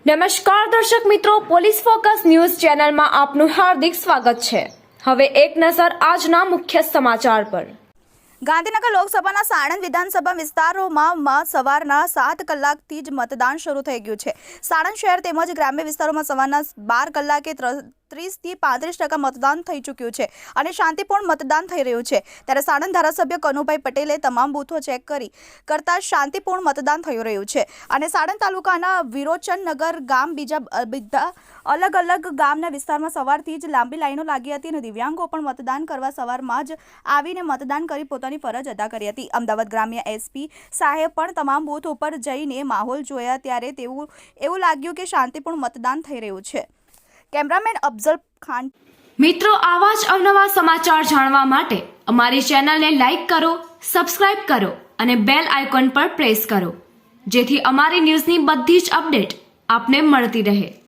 નમસ્કાર દર્શક મિત્રો, પોલીસ ફોકસ ન્યૂઝ ચેનલમાં આપનું હાર્દિક સ્વાગત છે। હવે એક નજર આજના મુખ્ય સમાચાર પર। ગાંધીનગર લોકસભાના સાણંદ વિધાનસભા વિસ્તારોમાં સવારના 7 કલાકથી જ મતદાન શરૂ થઈ ગયું છે। સાણંદ શહેર તેમજ ગ્રામ્ય વિસ્તારોમાં સવારના 12 કલાકે 30 થી 35% મતદાન થઈ ચૂક્યું છે અને શાંતિપૂર્ણ મતદાન થઈ રહ્યું છે। ત્યારે સાણંદ ધારાસભ્ય કનુભાઈ પટેલે તમામ બૂથો ચેક કરતા શાંતિપૂર્ણ મતદાન થઈ રહ્યું છે અને સાણંદ તાલુકાના વિરોચનનગર ગામ બીજા અલગ અલગ ગામના વિસ્તારમાં સવારથી જ લાંબી લાઈનો લાગી હતી અને દિવ્યાંગો પણ મતદાન કરવા સવારમાં જ આવીને મતદાન કરી પોતાની ફરજ અદા કરી હતી। અમદાવાદ ગ્રામ્ય એસપી સાહેબ પણ તમામ બૂથ ઉપર જઈને માહોલ જોયા ત્યારે એવું લાગ્યું કે શાંતિપૂર્ણ મતદાન થઈ રહ્યું છે। કેમેરામેન અફઝલ ખાન। મિત્રો, આવા જ અવનવા સમાચાર જાણવા માટે અમારી ચેનલને લાઈક કરો, સબસ્ક્રાઇબ કરો અને બેલ આઇકોન પર પ્રેસ કરો, જેથી અમારી ન્યૂઝની બધી જ અપડેટ આપને મળતી રહે।